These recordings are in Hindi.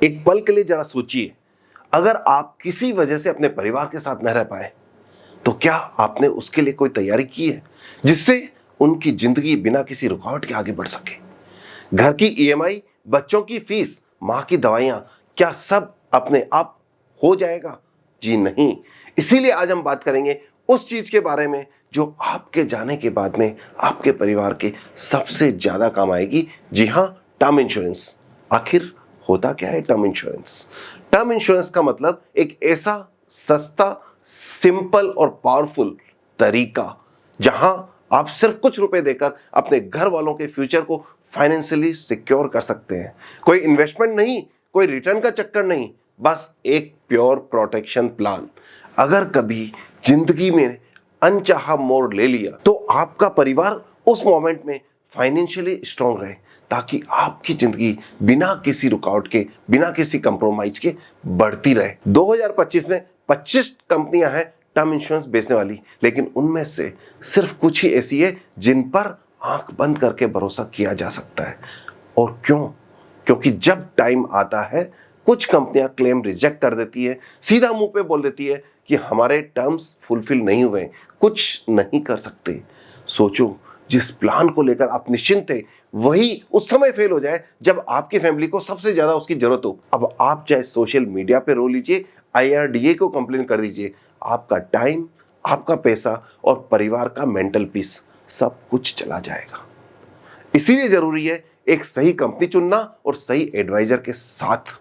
एक पल के लिए जरा सोचिए, अगर आप किसी वजह से अपने परिवार के साथ न रह पाए तो क्या आपने उसके लिए कोई तैयारी की है जिससे उनकी जिंदगी बिना किसी रुकावट के आगे बढ़ सके? घर की ईएमआई, बच्चों की फीस, मां की दवाइयां, क्या सब अपने आप हो जाएगा? जी नहीं। इसीलिए आज हम बात करेंगे उस चीज के बारे में जो आपके जाने के बाद में आपके परिवार के सबसे ज्यादा काम आएगी। जी हां, टर्म इंश्योरेंस। आखिर होता क्या है टर्म इंश्योरेंस? टर्म इंश्योरेंस का मतलब एक ऐसा सस्ता, सिंपल और पावरफुल तरीका जहां आप सिर्फ कुछ रुपए देकर अपने घर वालों के फ्यूचर को फाइनेंशियली सिक्योर कर सकते हैं। कोई इन्वेस्टमेंट नहीं, कोई रिटर्न का चक्कर नहीं, बस एक प्योर प्रोटेक्शन प्लान। अगर कभी जिंदगी में अनचाहा मोड़ ले लिया तो आपका परिवार उस मोमेंट में फाइनेंशियली स्ट्रांग रहे, ताकि आपकी जिंदगी बिना किसी रुकावट के, बिना किसी कंप्रोमाइज के बढ़ती रहे। 2025 में 25 कंपनियां हैं टर्म इंश्योरेंस बेचने वाली, लेकिन उनमें से सिर्फ कुछ ही ऐसी है जिन पर आंख बंद करके भरोसा किया जा सकता है। और क्यों? क्योंकि जब टाइम आता है कुछ कंपनियां क्लेम रिजेक्ट कर देती है, सीधा मुंह पे बोल देती है कि हमारे टर्म्स फुलफिल नहीं हुए, कुछ नहीं कर सकते। सोचो, जिस प्लान को लेकर आप निश्चिंत थे वही उस समय फेल हो जाए जब आपकी फैमिली को सबसे ज्यादा उसकी जरूरत हो। अब आप चाहे सोशल मीडिया पे रो लीजिए, IRDA को कंप्लेन कर दीजिए, आपका टाइम, आपका पैसा और परिवार का मेंटल पीस सब कुछ चला जाएगा। इसीलिए जरूरी है एक सही कंपनी चुनना और सही एडवाइजर के साथ।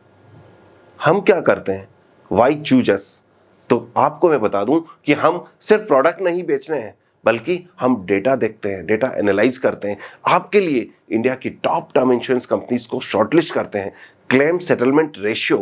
हम क्या करते हैं? वाई चूज अस? तो आपको मैं बता दूं कि हम सिर्फ प्रोडक्ट नहीं बेच रहे हैं, बल्कि हम डेटा देखते हैं, डेटा एनालाइज करते हैं, आपके लिए इंडिया की टॉप टर्म इंश्योरेंस कंपनीज को शॉर्टलिस्ट करते हैं। Claim settlement ratio,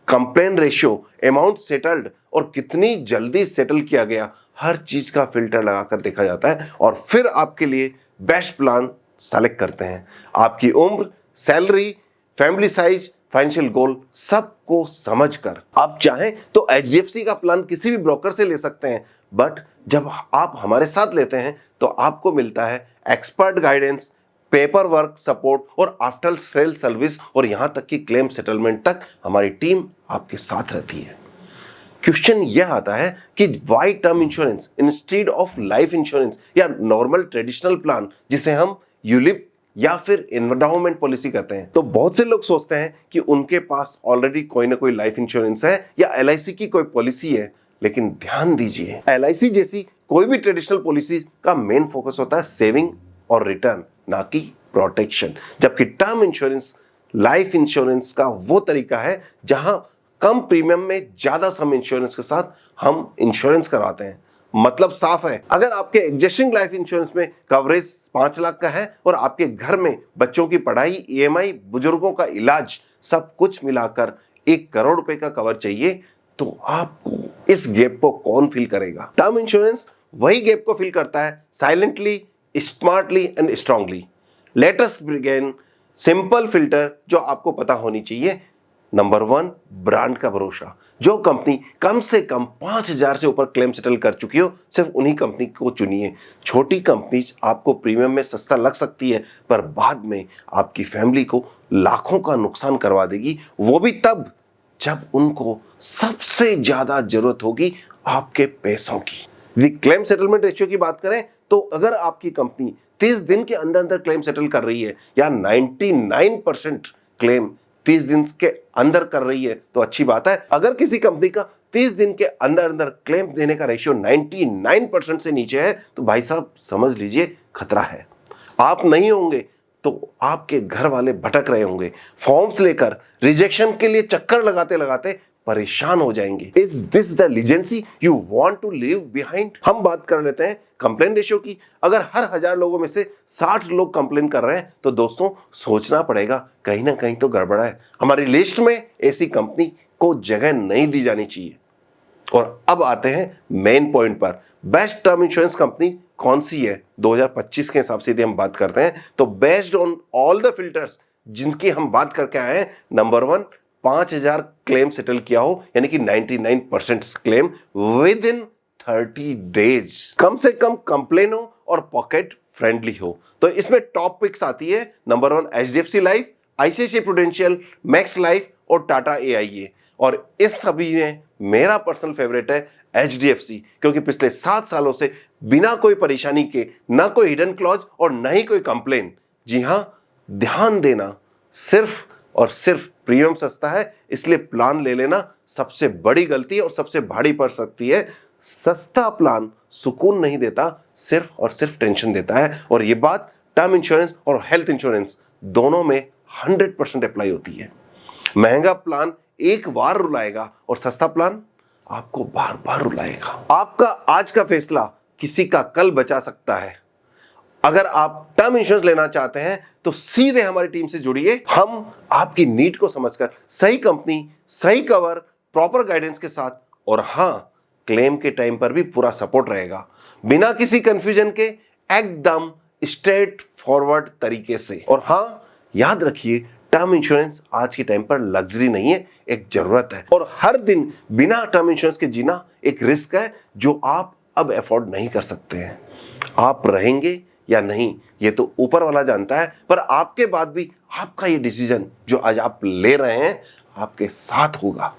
complain ratio, amount settled और कितनी जल्दी सेटल किया गया, हर चीज का फिल्टर लगाकर देखा जाता है और फिर आपके लिए बेस्ट प्लान सेलेक्ट करते हैं। आपकी उम्र, salary, family size, financial goal सबको समझकर आप चाहें तो HDFC का प्लान किसी भी ब्रोकर से ले सकते हैं, बट जब आप हमारे साथ लेते हैं तो आपको मिलता है expert guidance, paper work support और आफ्टर सेल सर्विस, और यहां तक कि क्लेम सेटलमेंट तक हमारी टीम आपके साथ रहती है। क्वेश्चन यह आता है कि why term insurance instead of life insurance या नॉर्मल ट्रेडिशनल प्लान जिसे हम यूलिप या फिर एंडाउमेंट पॉलिसी कहते हैं। तो बहुत से लोग सोचते हैं कि उनके पास ऑलरेडी कोई ना कोई लाइफ इंश्योरेंस है या LIC की कोई पॉलिसी है, लेकिन ध्यान दीजिए, LIC जैसी कोई भी ट्रेडिशनल पॉलिसी का मेन फोकस होता है सेविंग और रिटर्न, ना कि प्रोटेक्शन। जबकि टर्म इंश्योरेंस लाइफ इंश्योरेंस का वो तरीका है जहां कम प्रीमियम में ज्यादा सम इंश्योरेंस के साथ हम इंश्योरेंस करवाते हैं। मतलब साफ है, अगर आपके एग्जिस्टिंग लाइफ इंश्योरेंस में कवरेज 5 लाख का है और आपके घर में बच्चों की पढ़ाई, EMI, बुजुर्गों का इलाज, सब कुछ मिलाकर 1 करोड़ रुपए का कवर चाहिए, तो आपको इस गैप को कौन फिल करेगा? टर्म इंश्योरेंस वही गैप को फिल करता है, silently, smartly and strongly. Let us begin. Simple filter जो आपको पता होनी चाहिए। नंबर 1, ब्रांड का भरोसा। जो कंपनी कम से कम 5,000 से ऊपर क्लेम सेटल कर चुकी हो, सिर्फ उन्हीं कंपनी को चुनिए। छोटी कंपनी आपको प्रीमियम में सस्ता लग सकती है, पर बाद में आपकी फैमिली को लाखों का नुकसान करवा देगी, वो भी तब जब उनको सबसे ज्यादा जरूरत होगी आपके पैसों की। क्लेम सेटलमेंट रेशियो की बात करें तो अगर आपकी कंपनी 30 दिन के अंदर अंदर क्लेम सेटल कर रही है या 99% क्लेम 30 दिन के अंदर कर रही है तो अच्छी बात है। अगर किसी कंपनी का 30 दिन के अंदर अंदर क्लेम देने का रेशियो 99% से नीचे है तो भाई साहब समझ लीजिए खतरा है। आप नहीं होंगे तो आपके घर वाले भटक रहे होंगे, फॉर्म्स लेकर रिजेक्शन के लिए चक्कर लगाते लगाते परेशान हो जाएंगे। Is this the legacy you want to leave behind? हम बात कर लेते हैं कंप्लेन रेशियो की। अगर हर 1000 लोगों में से 60 लोग कंप्लेन कर रहे हैं तो दोस्तों सोचना पड़ेगा कहीं ना कहीं तो गड़बड़ा है। हमारी लिस्ट में ऐसी कंपनी को जगह नहीं दी जानी चाहिए। और अब आते हैं मेन पॉइंट पर, बेस्ट टर्म इंश्योरेंस कंपनी कौन सी है 2025 के हिसाब से यदि हम बात करते हैं तो based on all the filters जिनकी हम बात करके आए हैं, नंबर 1, 5,000 क्लेम सेटल किया हो, यानी कि 99% क्लेम विद इन 30 डेज, कम से कम कंप्लेन हो और पॉकेट फ्रेंडली हो। तो इसमें टॉप पिक्स आती है। Number 1 HDFC life, ICICI prudential, max life और टाटा AIA। और इस सभी में मेरा पर्सनल फेवरेट है HDFC, क्योंकि पिछले 7 सालों से बिना कोई परेशानी के, ना कोई हिडन क्लॉज और ना ही कोई कंप्लेन। जी हां, ध्यान देना, सिर्फ और सिर्फ प्रीमियम सस्ता है इसलिए प्लान ले लेना सबसे बड़ी गलती और सबसे भारी पड़ सकती है। सस्ता प्लान सुकून नहीं देता, सिर्फ और सिर्फ टेंशन देता है। और यह बात टर्म इंश्योरेंस और हेल्थ इंश्योरेंस दोनों में 100% अप्लाई होती है। महंगा प्लान एक बार रुलाएगा और सस्ता प्लान आपको बार बार रुलाएगा। आपका आज का फैसला किसी का कल बचा सकता है। अगर आप टर्म इंश्योरेंस लेना चाहते हैं तो सीधे हमारी टीम से जुड़िए। हम आपकी नीड को समझकर सही कंपनी, सही कवर, प्रॉपर गाइडेंस के साथ, और हां, क्लेम के टाइम पर भी पूरा सपोर्ट रहेगा, बिना किसी कंफ्यूजन के, एकदम स्ट्रेट फॉरवर्ड तरीके से। और हां, याद रखिए, टर्म इंश्योरेंस आज के टाइम पर लग्जरी नहीं है, एक जरूरत है। और हर दिन बिना टर्म इंश्योरेंस के जीना एक रिस्क है जो आप अब अफोर्ड नहीं कर सकते हैं। आप रहेंगे या नहीं ये तो ऊपर वाला जानता है, पर आपके बाद भी आपका ये डिसीजन जो आज आप ले रहे हैं आपके साथ होगा।